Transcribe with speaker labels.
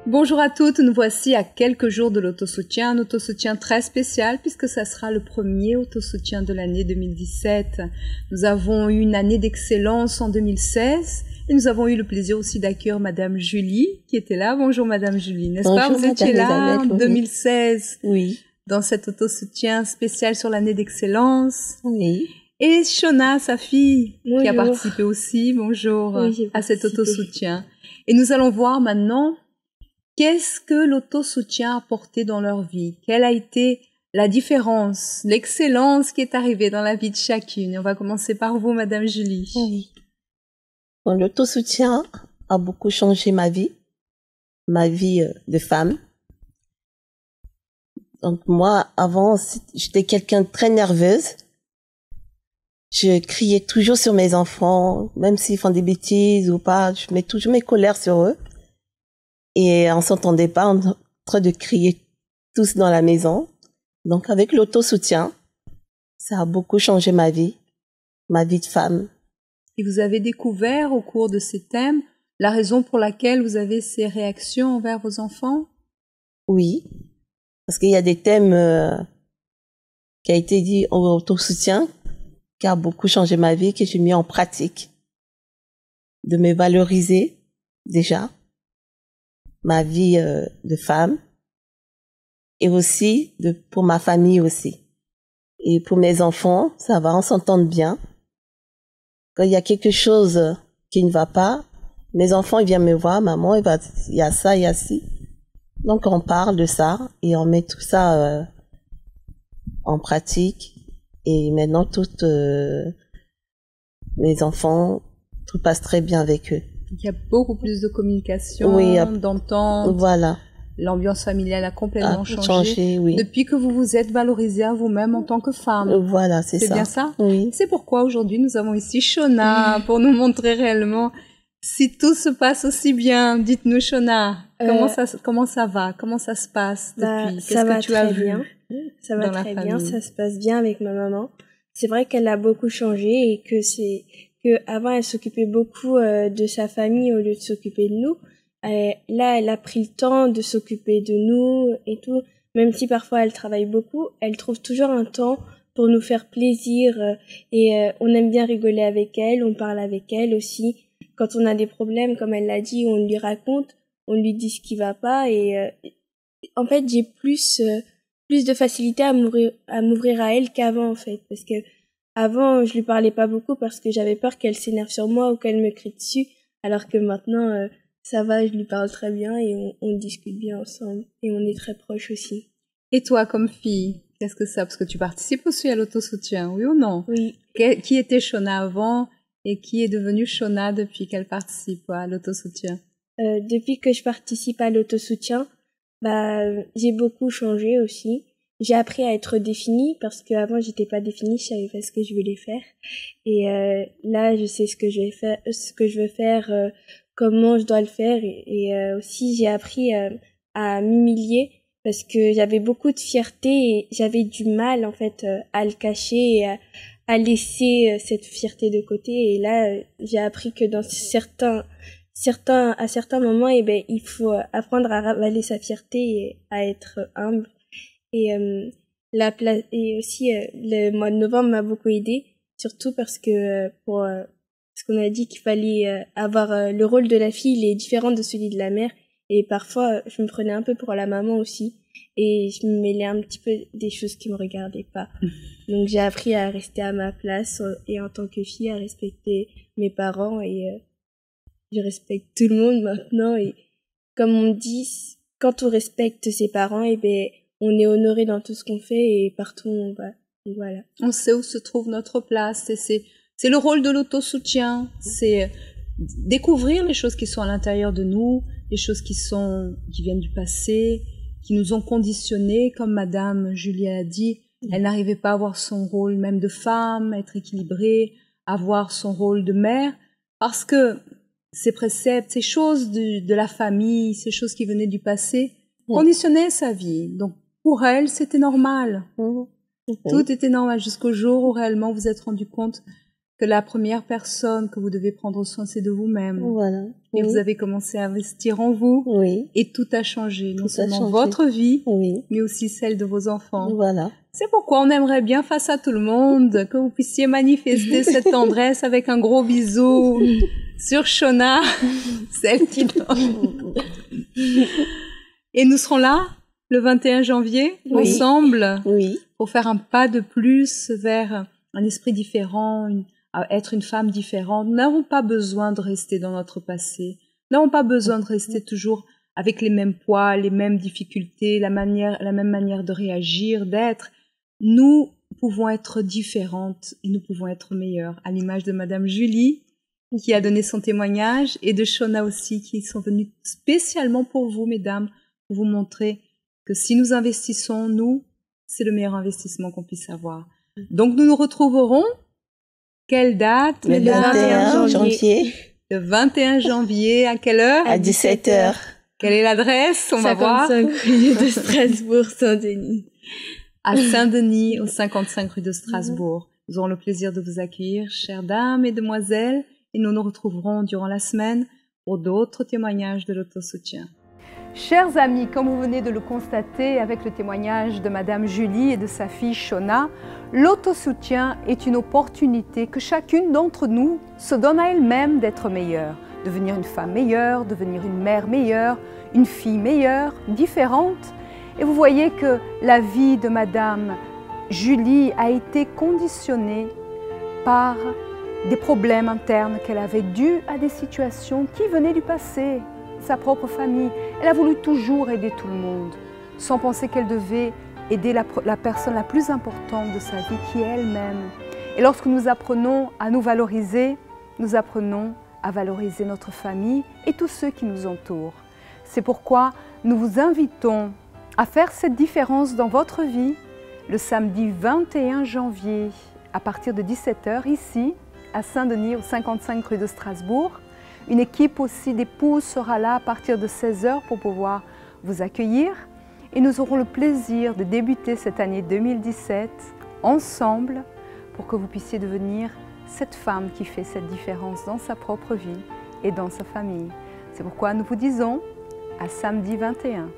Speaker 1: Bonjour à toutes, nous voici à quelques jours de l'autosoutien, un autosoutien très spécial puisque ça sera le premier autosoutien de l'année 2017. Nous avons eu une année d'excellence en 2016 et nous avons eu le plaisir aussi d'accueillir Madame Julie qui était là. Bonjour Madame Julie, n'est-ce pas? Vous étiez là en 2016 dans cet autosoutien spécial sur l'année d'excellence.
Speaker 2: Oui.
Speaker 1: Et Shona, sa fille, qui a participé aussi, bonjour, à cet autosoutien. Et nous allons voir maintenant qu'est-ce que l'autosoutien a apporté dans leur vie? Quelle a été la différence, l'excellence qui est arrivée dans la vie de chacune? On va commencer par vous, Madame Julie.
Speaker 2: Oui. Bon, l'autosoutien a beaucoup changé ma vie de femme. Donc moi, avant, j'étais quelqu'un de très nerveuse. Je criais toujours sur mes enfants, même s'ils font des bêtises ou pas, je mets toujours mes colères sur eux. Et on s'entendait pas en train de crier tous dans la maison. Donc avec l'autosoutien, ça a beaucoup changé ma vie de femme.
Speaker 1: Et vous avez découvert au cours de ces thèmes la raison pour laquelle vous avez ces réactions envers vos enfants?
Speaker 2: Oui, parce qu'il y a des thèmes qui a été dit en autosoutien qui a beaucoup changé ma vie, que j'ai mis en pratique. De me valoriser déjà, ma vie de femme, et aussi pour ma famille aussi. Et pour mes enfants, ça va, on s'entend bien. Quand il y a quelque chose qui ne va pas, mes enfants ils viennent me voir, maman, il y a ça, il y a ci. Donc on parle de ça et on met tout ça en pratique. Et maintenant, toutes mes enfants, tout passe très bien avec eux.
Speaker 1: Il y a beaucoup plus de communication, d'entente.
Speaker 2: Voilà.
Speaker 1: L'ambiance familiale a complètement changé.
Speaker 2: Oui.
Speaker 1: Depuis que vous vous êtes valorisée à vous-même en tant que femme.
Speaker 2: Voilà, c'est ça.
Speaker 1: C'est bien ça?
Speaker 2: Oui.
Speaker 1: C'est pourquoi aujourd'hui nous avons ici Shona pour nous montrer réellement si tout se passe aussi bien. Dites-nous Shona, comment ça va? Comment ça se passe depuis?
Speaker 3: Ça va très bien. Ça va très bien, ça se passe bien avec ma maman. C'est vrai qu'elle a beaucoup changé et que avant elle s'occupait beaucoup de sa famille au lieu de s'occuper de nous. Là, elle a pris le temps de s'occuper de nous et tout. Même si parfois elle travaille beaucoup, elle trouve toujours un temps pour nous faire plaisir et on aime bien rigoler avec elle, on parle avec elle aussi. Quand on a des problèmes, comme elle l'a dit, on lui raconte, on lui dit ce qui va pas et en fait j'ai plus de facilité à m'ouvrir à elle qu'avant en fait, parce que avant je lui parlais pas beaucoup parce que j'avais peur qu'elle s'énerve sur moi ou qu'elle me crie dessus, alors que maintenant ça va, je lui parle très bien et on discute bien ensemble et on est très proches aussi.
Speaker 1: Et toi comme fille, qu'est-ce que ça, parce que tu participes aussi à l'autosoutien, oui ou non?
Speaker 3: Oui.
Speaker 1: Qui était Shona avant et qui est devenue Shona depuis qu'elle participe à l'autosoutien?
Speaker 3: Depuis que je participe à l'autosoutien, j'ai beaucoup changé aussi. J'ai appris à être définie parce qu'avant j'étais pas définie, je savais pas ce que je voulais faire. Et là, je sais ce que je veux faire, comment je dois le faire. Et aussi, j'ai appris à m'humilier parce que j'avais beaucoup de fierté et j'avais du mal en fait à le cacher et à laisser cette fierté de côté. Et là, j'ai appris que dans à certains moments, il faut apprendre à ravaler sa fierté et à être humble. Et et aussi le mois de novembre m'a beaucoup aidée, surtout parce que parce qu'on a dit qu'il fallait avoir le rôle de la fille, il est différent de celui de la mère. Et parfois, je me prenais un peu pour la maman aussi, et je me mêlais un petit peu des choses qui me regardaient pas. Donc j'ai appris à rester à ma place et en tant que fille à respecter mes parents et je respecte tout le monde maintenant et comme on dit, quand on respecte ses parents, on est honoré dans tout ce qu'on fait et partout où on va. Et voilà.
Speaker 1: On sait où se trouve notre place et c'est le rôle de l'autosoutien, c'est découvrir les choses qui sont à l'intérieur de nous, les choses qui viennent du passé, qui nous ont conditionnés, comme Madame Julie a dit, elle n'arrivait pas à avoir son rôle même de femme, être équilibrée, avoir son rôle de mère, parce que ces préceptes, ces choses de la famille, ces choses qui venaient du passé, conditionnaient sa vie. Donc, pour elle, c'était normal. Tout était normal jusqu'au jour où réellement vous vous êtes rendu compte que la première personne que vous devez prendre soin, c'est de vous-même.
Speaker 2: Voilà.
Speaker 1: Et
Speaker 2: Oui.
Speaker 1: vous avez commencé à investir en vous.
Speaker 2: Oui.
Speaker 1: Et tout a changé. Non
Speaker 2: Tout a
Speaker 1: seulement
Speaker 2: changé.
Speaker 1: votre vie,
Speaker 2: Oui.
Speaker 1: mais aussi celle de vos enfants.
Speaker 2: Voilà.
Speaker 1: C'est pourquoi on aimerait bien, face à tout le monde, que vous puissiez manifester cette tendresse avec un gros bisou sur Shona, celle qui... Et nous serons là le 21 janvier,
Speaker 2: Oui.
Speaker 1: ensemble,
Speaker 2: Oui.
Speaker 1: pour faire un pas de plus vers un esprit différent, à être une femme différente. Nous n'avons pas besoin de rester dans notre passé. Nous n'avons pas besoin de rester toujours avec les mêmes poids, les mêmes difficultés, la même manière de réagir, d'être. Nous pouvons être différentes et nous pouvons être meilleures, à l'image de Madame Julie, qui a donné son témoignage, et de Shona aussi, qui sont venus spécialement pour vous, mesdames, pour vous montrer que si nous investissons, nous, c'est le meilleur investissement qu'on puisse avoir. Donc, nous nous retrouverons. Quelle date?
Speaker 2: Le 21 janvier
Speaker 1: Le 21 janvier, à quelle heure?
Speaker 2: à 17h.
Speaker 1: Quelle est l'adresse? On va voir.
Speaker 3: 55 rue de Strasbourg, Saint-Denis.
Speaker 1: À Saint-Denis, au 55 rue de Strasbourg. Nous aurons le plaisir de vous accueillir, chères dames et demoiselles, et nous nous retrouverons durant la semaine pour d'autres témoignages de l'autosoutien. Chers amis, comme vous venez de le constater avec le témoignage de Madame Julie et de sa fille Shona, l'autosoutien est une opportunité que chacune d'entre nous se donne à elle-même d'être meilleure, devenir une femme meilleure, devenir une mère meilleure, une fille meilleure, différente. Et vous voyez que la vie de Madame Julie a été conditionnée par des problèmes internes qu'elle avait dus à des situations qui venaient du passé, sa propre famille. Elle a voulu toujours aider tout le monde, sans penser qu'elle devait aider la personne la plus importante de sa vie, qui est elle-même. Et lorsque nous apprenons à nous valoriser, nous apprenons à valoriser notre famille et tous ceux qui nous entourent. C'est pourquoi nous vous invitons à faire cette différence dans votre vie le samedi 21 janvier à partir de 17h ici à Saint-Denis au 55 rue de Strasbourg. Une équipe aussi d'épouses sera là à partir de 16h pour pouvoir vous accueillir et nous aurons le plaisir de débuter cette année 2017 ensemble pour que vous puissiez devenir cette femme qui fait cette différence dans sa propre vie et dans sa famille. C'est pourquoi nous vous disons à samedi 21.